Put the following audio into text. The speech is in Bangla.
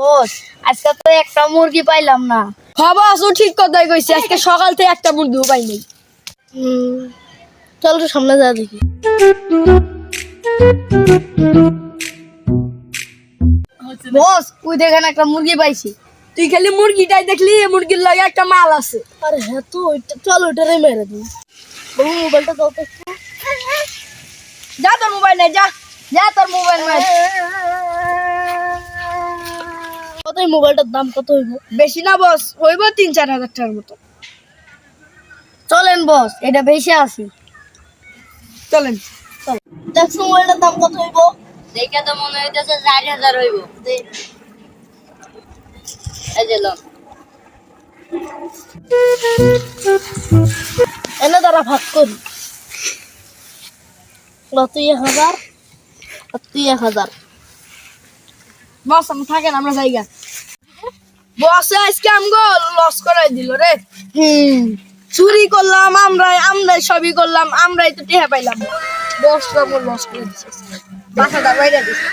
বস, আজকে তো একটা মুরগি পাইলাম না। বস ও ঠিক কথাই কইছে, আজকে সকাল থেকে একটা মুরগিও পাইনি। চল তো সামনে যা দেখি। বস, ওই দেখেন একটা মুরগি পাইছি। তুই খালি মুরগিটাই দেখলি, মুরগির লাগে একটা মাল আছে। আরে হ্যাঁ তো, চল ওইটারে মেরে দিই। বাবু মোবাইলটা দাও তো একটু। যা তোর মোবাইল নাই, যা যা তোর মোবাইল মার। কত এই মোবাইলটার দাম কত হইব? বেশি না বস, হইব ৩-৪ হাজার টাকার মতো। চলেন বস, এটা বেশি আছে। চলেন। দেখছো মোবাইলটার দাম কত হইব? দেখে তো মনে হইতেছে ৪,০০০ হইব। এই যে লোন। এনে দ্বারা ভাগ করি। তুই ১,০০০ আর তুই ১,০০০। বস আমি থাকেন, আমরা জায়গা। বস আজকে আমগো লস করাই দিল রে। চুরি করলাম আমরাই সবই করলাম, আমরাই তো টেহা পাইলাম। বস লস করে দিচ্ছে, বাসাটা বাইরে দিচ্ছে।